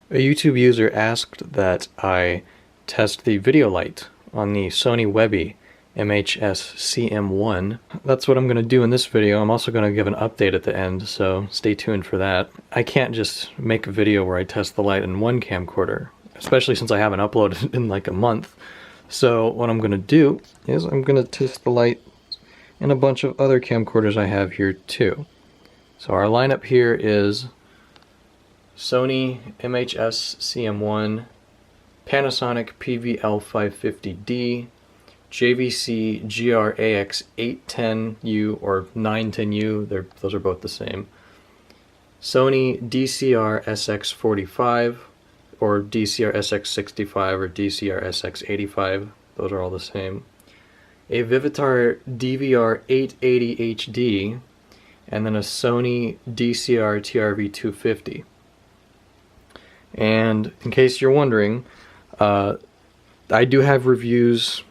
A YouTube user asked that I test the video light on the Sony Webbie MHS-CM1. That's what I'm going to do in this video. I'm also going to give an update at the end, so stay tuned for that. I can't just make a video where I test the light in one camcorder, especially since I haven't uploaded in like a month. So what I'm going to do is I'm going to test the light in a bunch of other camcorders I have here too. So our lineup here is Sony MHS-CM1, Panasonic PVL 550D, JVC GR-AX910U or 910U, those are both the same, Sony DCR SX45 or DCR SX45 or DCR SX85, those are all the same, a Vivitar DVR-880HD, and then a Sony DCR TRV 250. And in case you're wondering, I do have reviews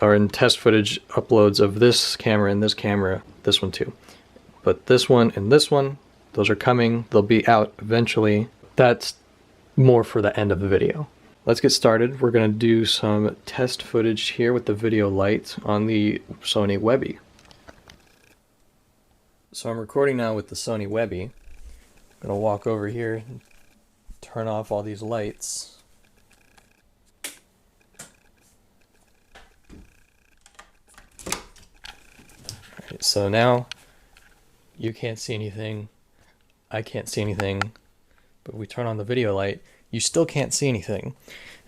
or in test footage uploads of this camera and this camera, this one too. But this one and this one, those are coming. They'll be out eventually. That's more for the end of the video. Let's get started. We're going to do some test footage here with the video light on the Sony Webbie. So I'm recording now with the Sony Webbie. I'm going to walk over here and turn off all these lights. Alright, so now you can't see anything, I can't see anything, but we turn on the video light, you still can't see anything.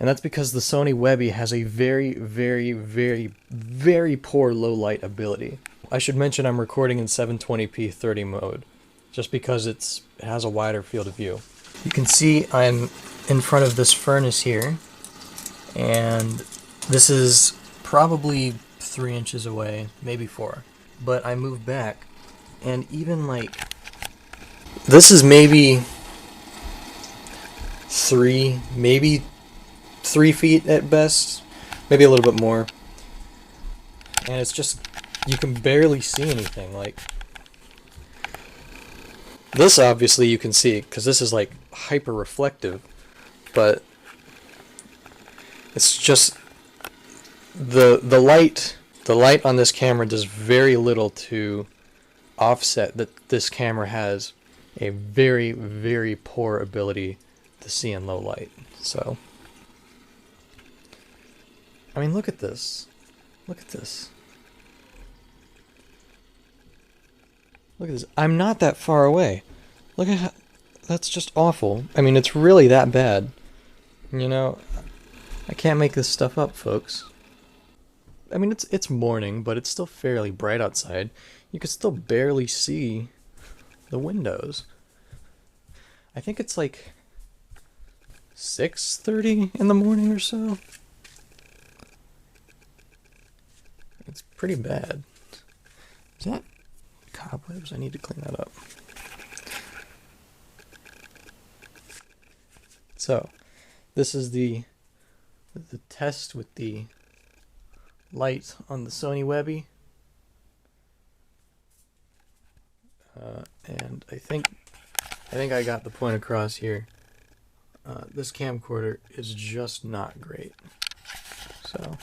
And that's because the Sony Webbie has a very, very, very, very poor low light ability. I should mention I'm recording in 720p 30 mode, just because it has a wider field of view. You can see I'm in front of this furnace here, and this is probably 3 inches away, maybe 4. But I move back, and even like, this is maybe 3 feet at best, maybe a little bit more. And it's just, you can barely see anything. Like, this obviously you can see, because this is like hyper reflective, but it's just the light on this camera does very little to offset that this camera has a very, very poor ability to see in low light. So, I mean, look at this. Look at this. Look at this. I'm not that far away. Look at how... That's just awful. I mean, it's really that bad. You know, I can't make this stuff up, folks. I mean, it's morning, but it's still fairly bright outside. You can still barely see the windows. I think it's like 6:30 in the morning or so. It's pretty bad. Is that cobwebs? I need to clean that up. So, this is the test with the light on the Sony Webbie. And I think I got the point across here. This camcorder is just not great. So,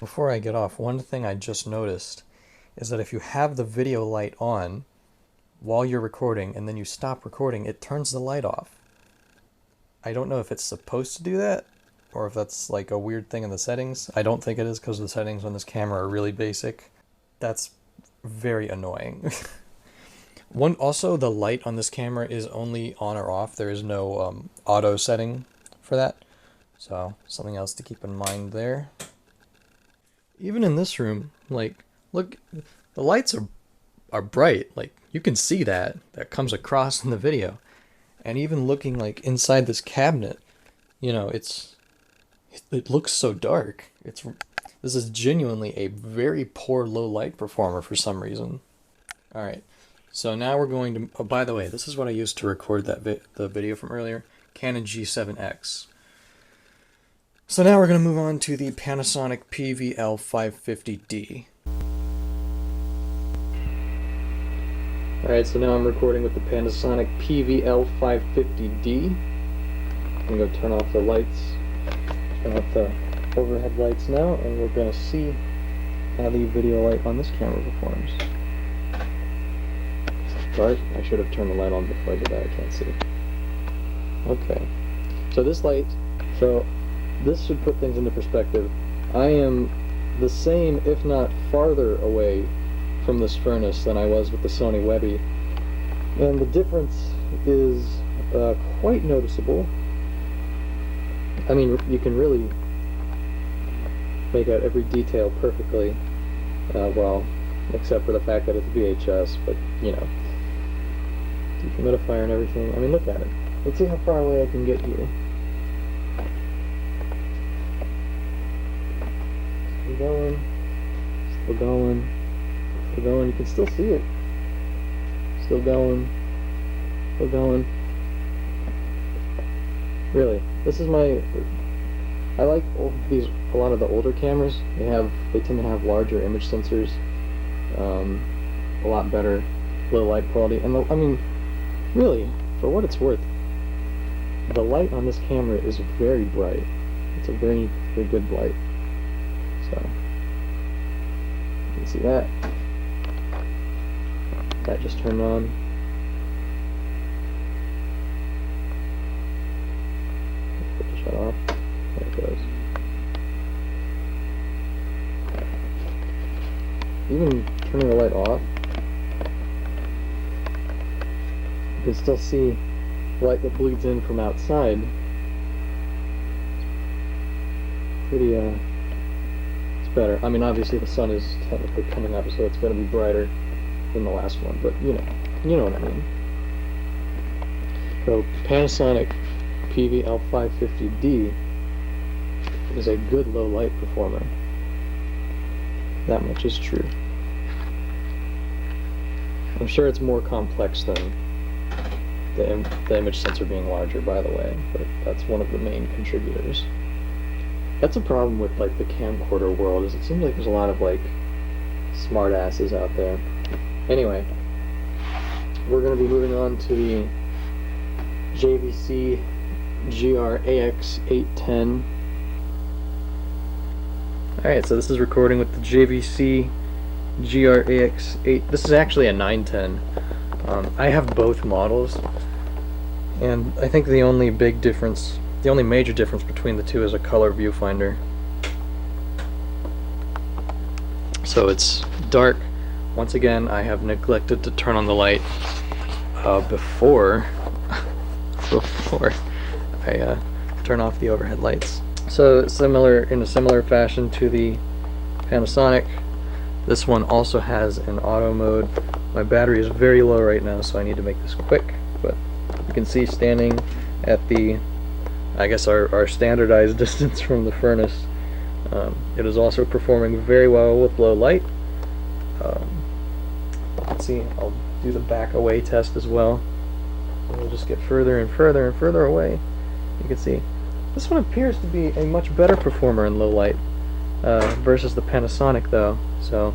before I get off, one thing I just noticed is that if you have the video light on while you're recording and then you stop recording, it turns the light off. I don't know if it's supposed to do that or if that's like a weird thing in the settings. I don't think it is, because the settings on this camera are really basic. That's very annoying. Also, the light on this camera is only on or off. There is no auto setting for that. So, something else to keep in mind there. Even in this room, like, look, the lights are bright. Like, you can see that comes across in the video. And even looking like inside this cabinet, you know, it looks so dark. This is genuinely a very poor low light performer for some reason. All right. So now we're going to, oh, by the way, this is what I used to record the video from earlier, Canon G7X. So now we're going to move on to the Panasonic PVL 550D. Alright, so now I'm recording with the Panasonic PVL 550D. I'm going to go turn off the lights, turn off the overhead lights now, and we're going to see how the video light on this camera performs. It's dark. I should have turned the light on before I did that. I can't see. Okay. So this light, this should put things into perspective. I am the same, if not farther away from this furnace than I was with the Sony Webbie. And the difference is quite noticeable. I mean, you can really make out every detail perfectly, well, except for the fact that it's VHS, but, you know, dehumidifier and everything. I mean, look at it. Let's see how far away I can get here. Still going, still going, still going. You can still see it. Still going, still going. Really, this is I like a lot of the older cameras. They tend to have larger image sensors, a lot better low light quality, and I mean, really, for what it's worth, the light on this camera is very bright. It's a very, very good light. So you can see that. That just turned on. Put the shut off. There it goes. Even turning the light off, you can still see light that bleeds in from outside. Pretty, it's better. I mean, obviously the sun is technically coming up, so it's going to be brighter than the last one, but you know what I mean. So Panasonic PVL 550D is a good low light performer. That much is true. I'm sure it's more complex than the image sensor being larger, by the way, but that's one of the main contributors. That's a problem with like the camcorder world, is it seems like there's a lot of like smart asses out there. Anyway, we're going to be moving on to the JVC GR-AX910. Alright, so this is recording with the JVC GR-AX8. This is actually a 910. I have both models, and I think the only major difference between the two is a color viewfinder. So it's dark. Once again, I have neglected to turn on the light before I turn off the overhead lights. So in a similar fashion to the Panasonic, this one also has an auto mode. My battery is very low right now, so I need to make this quick, but you can see standing at the, I guess our standardized distance from the furnace, it is also performing very well with low light. Let's see, I'll do the back away test as well. We'll just get further and further and further away. You can see this one appears to be a much better performer in low light versus the Panasonic, though, so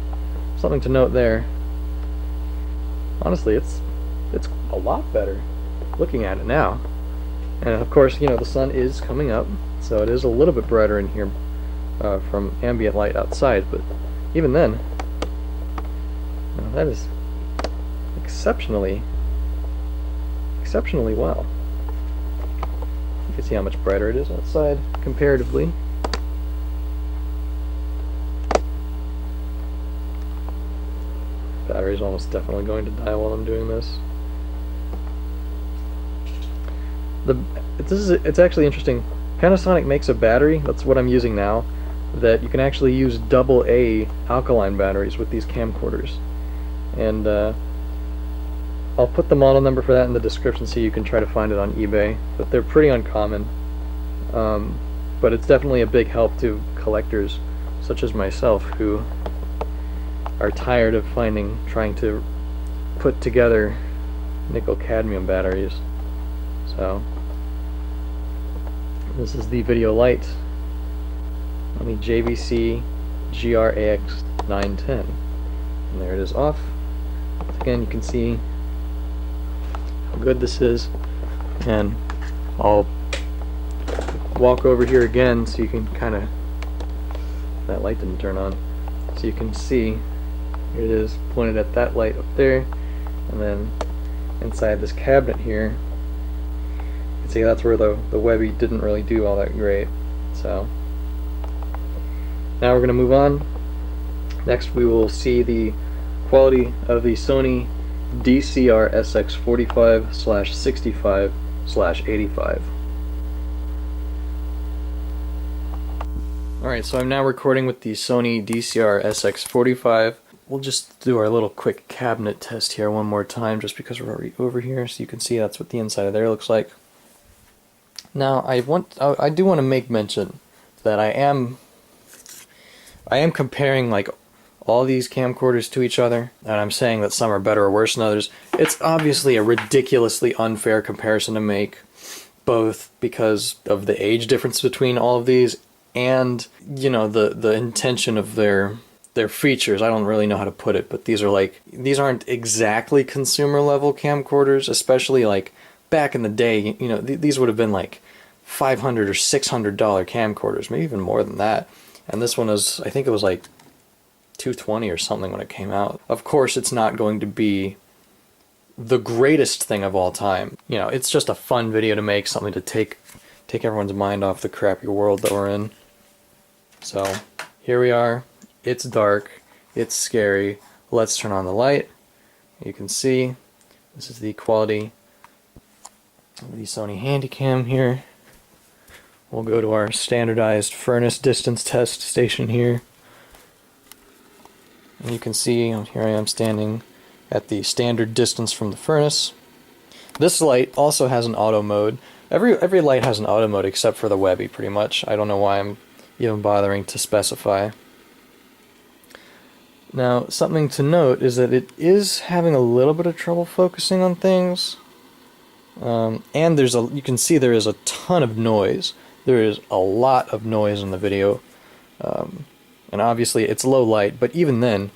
something to note there. Honestly, it's a lot better looking at it now. And of course, you know, the sun is coming up, so it is a little bit brighter in here from ambient light outside, but even then, you know, that is exceptionally well. You can see how much brighter it is outside comparatively. Battery's almost definitely going to die while I'm doing this. It's actually interesting. Panasonic makes a battery, that's what I'm using now, that you can actually use AA alkaline batteries with these camcorders. And I'll put the model number for that in the description so you can try to find it on eBay, but they're pretty uncommon. But it's definitely a big help to collectors such as myself who are tired of trying to put together nickel cadmium batteries. So this is the video light on the JVC GR-AX910, and there it is off. Again, you can see how good this is, and I'll walk over here again so you can kind of, that light didn't turn on, so you can see here it is pointed at that light up there, and then inside this cabinet here you can see that's where the Webbie didn't really do all that great. So now we're going to move on. Next we will see the quality of the Sony DCR SX45/65/85. Alright, so I'm now recording with the Sony DCR SX45. We'll just do our little quick cabinet test here one more time, just because we're already over here, so you can see that's what the inside of there looks like. Now, I do want to make mention that I am comparing like all these camcorders to each other, and I'm saying that some are better or worse than others. It's obviously a ridiculously unfair comparison to make, both because of the age difference between all of these and, you know, the intention of their features. I don't really know how to put it, but these aren't exactly consumer level camcorders, especially like back in the day. You know, these would have been like $500 or $600 camcorders, maybe even more than that. And this one is, I think it was like $220 or something when it came out. Of course, it's not going to be the greatest thing of all time. You know, it's just a fun video to make, something to take everyone's mind off the crappy world that we're in. So here we are. It's dark. It's scary. Let's turn on the light. You can see this is the quality of the Sony Handycam here. We'll go to our standardized furnace distance test station here. And you can see, here I am standing at the standard distance from the furnace. This light also has an auto mode. Every light has an auto mode except for the Webbie, pretty much. I don't know why I'm even bothering to specify. Now, something to note is that it is having a little bit of trouble focusing on things. And you can see there is a ton of noise. There is a lot of noise in the video. And obviously it's low light, but even then,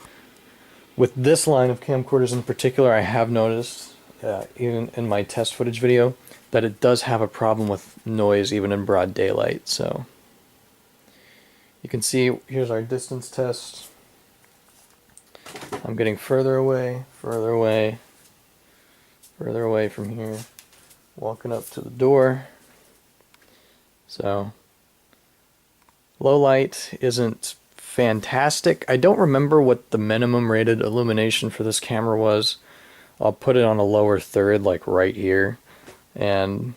with this line of camcorders in particular, I have noticed, even in my test footage video, that it does have a problem with noise even in broad daylight. So you can see, here's our distance test. I'm getting further away, further away, further away from here, walking up to the door. So low light isn't fantastic. I don't remember what the minimum rated illumination for this camera was. I'll put it on a lower third, like right here, and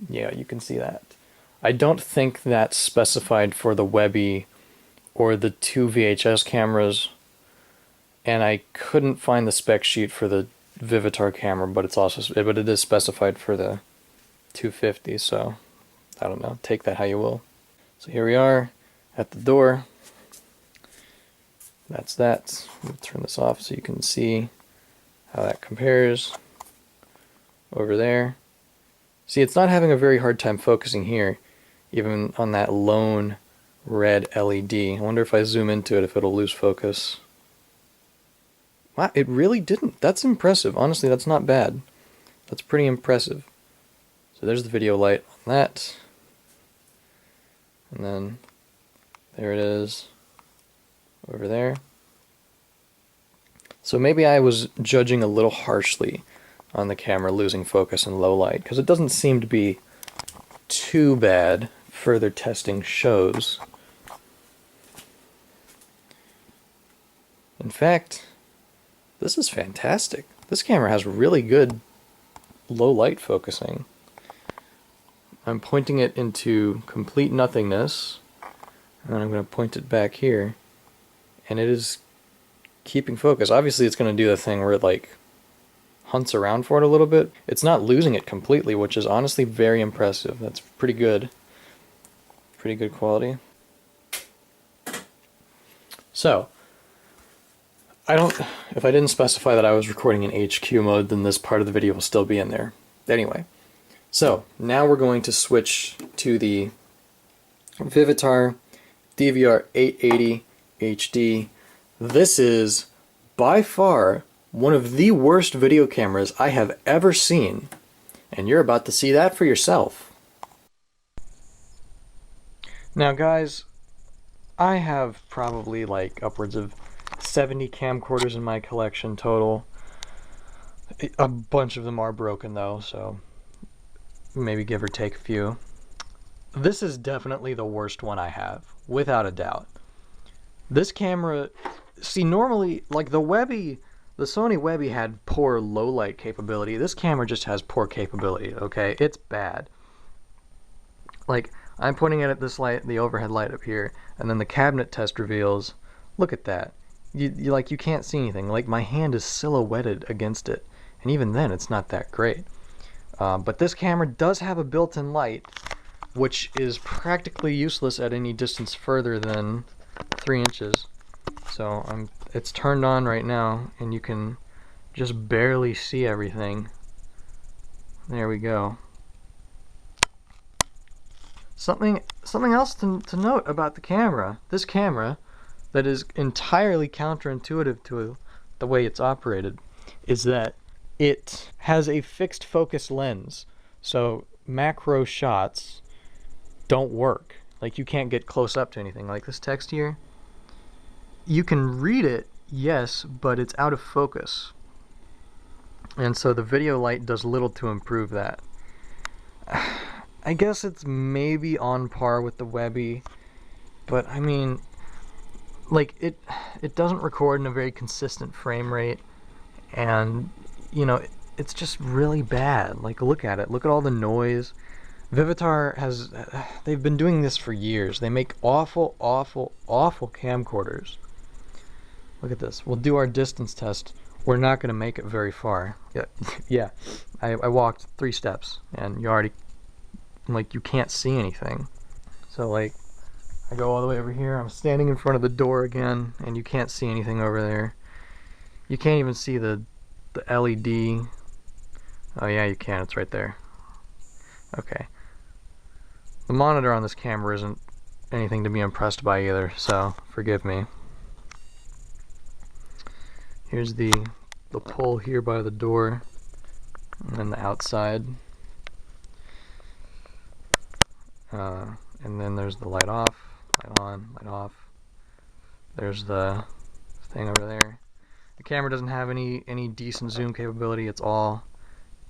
yeah, you can see that. I don't think that's specified for the Webbie or the two VHS cameras, and I couldn't find the spec sheet for the Vivitar camera, but it is specified for the 250, so I don't know, take that how you will. So here we are at the door. That's that. Let me turn this off so you can see how that compares over there. See, it's not having a very hard time focusing here, even on that lone red LED. I wonder if I zoom into it if it'll lose focus. Wow, it really didn't. That's impressive. Honestly, that's not bad. That's pretty impressive. So there's the video light on that. And then there it is over there. So maybe I was judging a little harshly on the camera losing focus in low light, because it doesn't seem to be too bad. Further testing shows. In fact, this is fantastic. This camera has really good low light focusing. I'm pointing it into complete nothingness, and then I'm going to point it back here, and it is keeping focus. Obviously it's going to do the thing where it like hunts around for it a little bit. It's not losing it completely, which is honestly very impressive. That's pretty good. Pretty good quality. So, if I didn't specify that I was recording in HQ mode, then this part of the video will still be in there. Anyway, so now we're going to switch to the Vivitar DVR-880HD. This is by far one of the worst video cameras I have ever seen, and you're about to see that for yourself. Now guys, I have probably like upwards of 70 camcorders in my collection total. A bunch of them are broken though, so maybe give or take a few. This is definitely the worst one I have, without a doubt. This camera, see, normally, like the Webbie, the Sony Webbie had poor low light capability. This camera just has poor capability, okay? It's bad. Like, I'm pointing at this light, the overhead light up here, and then the cabinet test reveals, look at that. You can't see anything. Like, my hand is silhouetted against it, and even then, it's not that great. But this camera does have a built-in light, which is practically useless at any distance further than 3 inches. So it's turned on right now, and you can just barely see everything. There we go. Something else to note about the camera. This camera, that is entirely counterintuitive to the way it's operated, is that it has a fixed focus lens. So macro shots don't work. Like, you can't get close up to anything. Like this text here, you can read it, yes, but it's out of focus. And so the video light does little to improve that. I guess it's maybe on par with the Webbie, but I mean, like, it doesn't record in a very consistent frame rate, and you know, it's just really bad. Like, look at it. Look at all the noise. Vivitar they've been doing this for years. They make awful, awful, awful camcorders. Look at this. We'll do our distance test. We're not going to make it very far. Yeah. I walked 3 steps, and you already, like, you can't see anything. So, like, I go all the way over here. I'm standing in front of the door again, and you can't see anything over there. You can't even see the LED. Oh yeah, you can. It's right there. Okay. The monitor on this camera isn't anything to be impressed by either, so forgive me. Here's the pole here by the door, and then the outside. And then there's the light off, light on, light off. There's the thing over there. The camera doesn't have any decent zoom capability. It's all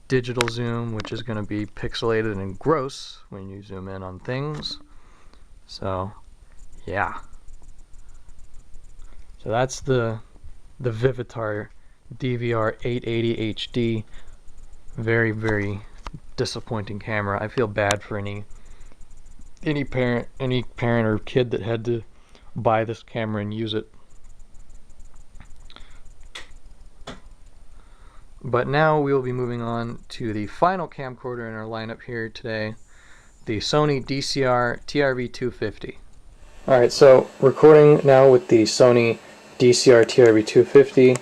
digital zoom, which is going to be pixelated and gross when you zoom in on things. So, yeah. So that's the Vivitar DVR-880HD. Very, very disappointing camera. I feel bad for any parent or kid that had to buy this camera and use it. But now we will be moving on to the final camcorder in our lineup here today, the Sony DCR TRV 250. Alright, so recording now with the Sony DCR TRV 250,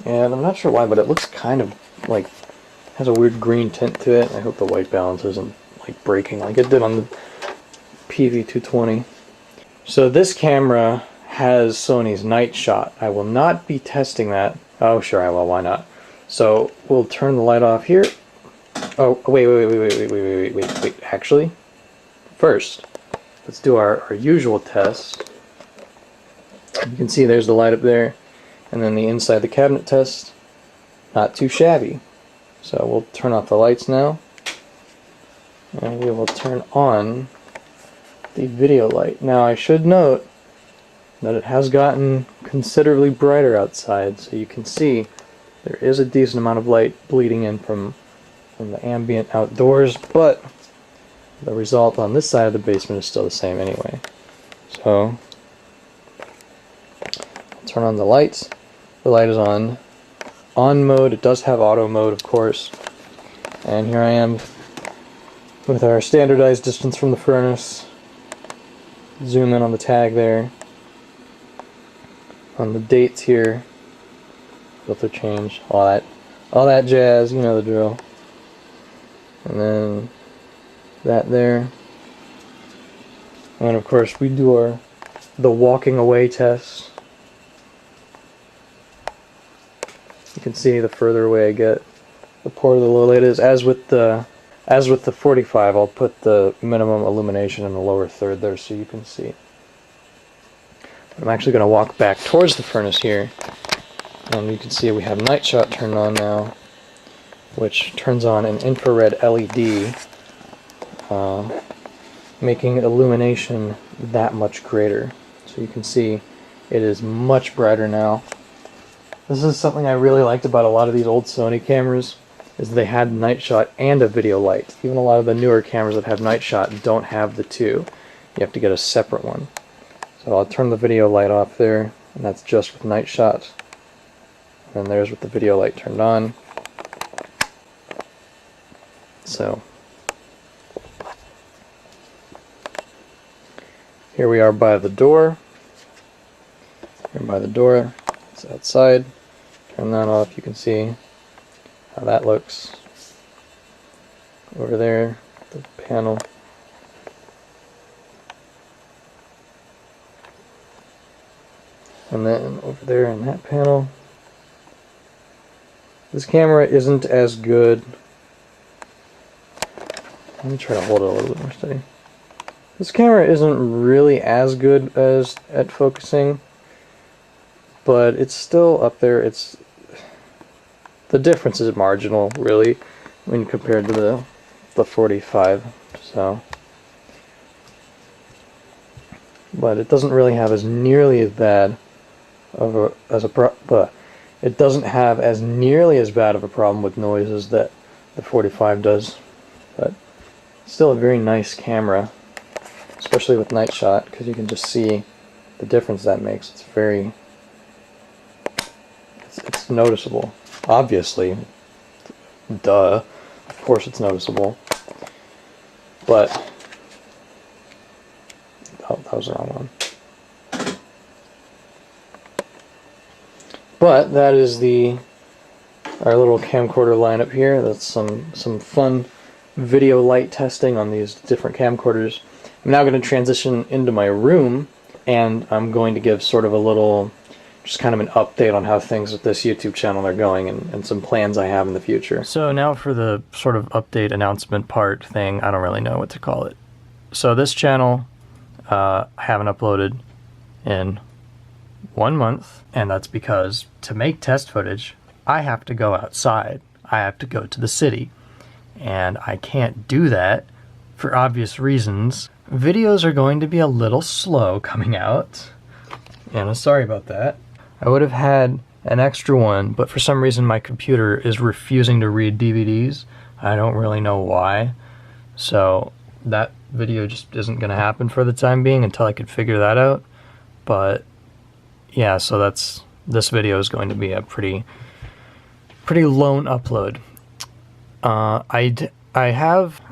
and I'm not sure why, but it looks kind of like, has a weird green tint to it. I hope the white balance isn't like breaking like it did on the PV220. So this camera has Sony's night shot. I will not be testing that. Oh, sure I will, why not? So we'll turn the light off here. Oh, wait. Actually, first, let's do our usual test. You can see there's the light up there, and then the inside the cabinet test. Not too shabby. So we'll turn off the lights now, and we will turn on the video light. Now I should note that it has gotten considerably brighter outside, so you can see there is a decent amount of light bleeding in from the ambient outdoors, but the result on this side of the basement is still the same anyway. So I'll turn on the lights. The light is on mode. It does have auto mode, of course, and here I am with our standardized distance from the furnace. Zoom in on the tag there. On the dates here, filter change, all that jazz, you know the drill. And then that there. And of course we do the walking away test. can see, the further away I get, the poorer the low light is. As with the 45, I'll put the minimum illumination in the lower third there so you can see. I'm actually going to walk back towards the furnace here, and you can see we have night shot turned on now, which turns on an infrared LED, making illumination that much greater. So you can see it is much brighter now. This is something I really liked about a lot of these old Sony cameras, is they had night shot and a video light. Even a lot of the newer cameras that have night shot don't have the two. You have to get a separate one. So I'll turn the video light off there, and that's just with night shot. And there's with the video light turned on. So here we are by the door. Here by the door, it's outside. Turn that off, you can see how that looks. Over there, the panel. And then over there in that panel. This camera isn't as good. Let me try to hold it a little bit more steady. This camera isn't really as good as at focusing, but it's still up there. The difference is marginal, really, when compared to the 45. So, but it doesn't really have as nearly as bad of it doesn't have as nearly as bad of a problem with noise as that the 45 does. But still a very nice camera, especially with night shot, because you can just see the difference that makes. It's noticeable. Obviously, duh, of course it's noticeable. But oh, that was the wrong one. But that is our little camcorder lineup here. That's some fun video light testing on these different camcorders. I'm now going to transition into my room, and I'm going to give sort of a little, just kind of an update on how things with this YouTube channel are going, and some plans I have in the future. So now for the sort of update announcement part thing, I don't really know what to call it. So this channel, I haven't uploaded in 1 month, and that's because to make test footage, I have to go outside. I have to go to the city, and I can't do that for obvious reasons. Videos are going to be a little slow coming out, and I'm sorry about that. I would have had an extra one, but for some reason my computer is refusing to read DVDs. I don't really know why. So that video just isn't going to happen for the time being until I could figure that out. But yeah, so this video is going to be a pretty lone upload.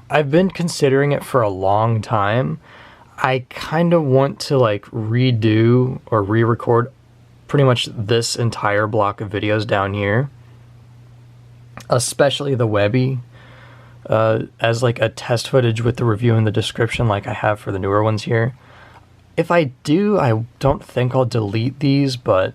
I've been considering it for a long time. I kind of want to like redo or re-record pretty much this entire block of videos down here, especially the Webbie, as like a test footage with the review in the description like I have for the newer ones here. If I do, I don't think I'll delete these, but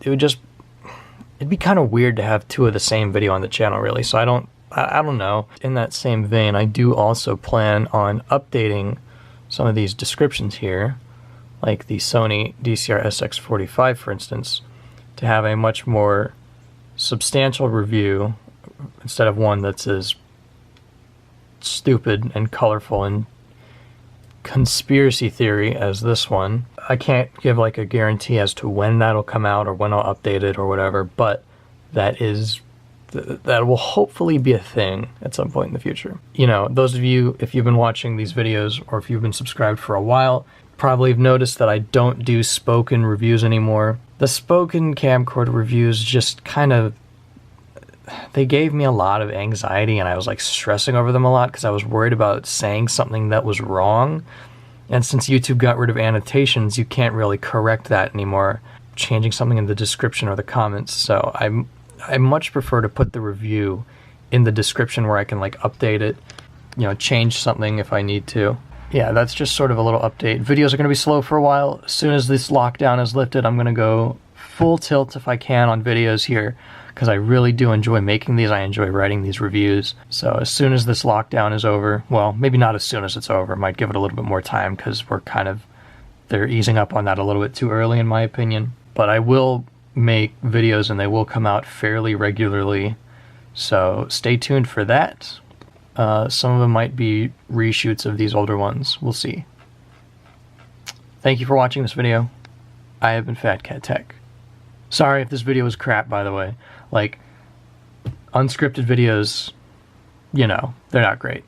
it'd be kind of weird to have two of the same video on the channel, really. So I don't know. In that same vein, I do also plan on updating some of these descriptions here, like the Sony DCR SX45, for instance, to have a much more substantial review instead of one that's as stupid and colorful and conspiracy theory as this one. I can't give like a guarantee as to when that'll come out or when I'll update it or whatever, but that will hopefully be a thing at some point in the future. You know, those of you, if you've been watching these videos or if you've been subscribed for a while, probably have noticed that I don't do spoken reviews anymore. The spoken camcorder reviews just kind of, they gave me a lot of anxiety, and I was like stressing over them a lot because I was worried about saying something that was wrong. And since YouTube got rid of annotations, you can't really correct that anymore, changing something in the description or the comments. So I much prefer to put the review in the description where I can like update it, you know, change something if I need to. Yeah, that's just sort of a little update. Videos are going to be slow for a while. As soon as this lockdown is lifted, I'm going to go full tilt if I can on videos here. because I really do enjoy making these. I enjoy writing these reviews. So as soon as this lockdown is over, well, maybe not as soon as it's over, might give it a little bit more time because they're easing up on that a little bit too early in my opinion. But I will make videos and they will come out fairly regularly. So stay tuned for that. Some of them might be reshoots of these older ones. We'll see. Thank you for watching this video. I have been Fat Cat Tech. Sorry if this video was crap, by the way. Like, unscripted videos, you know, they're not great.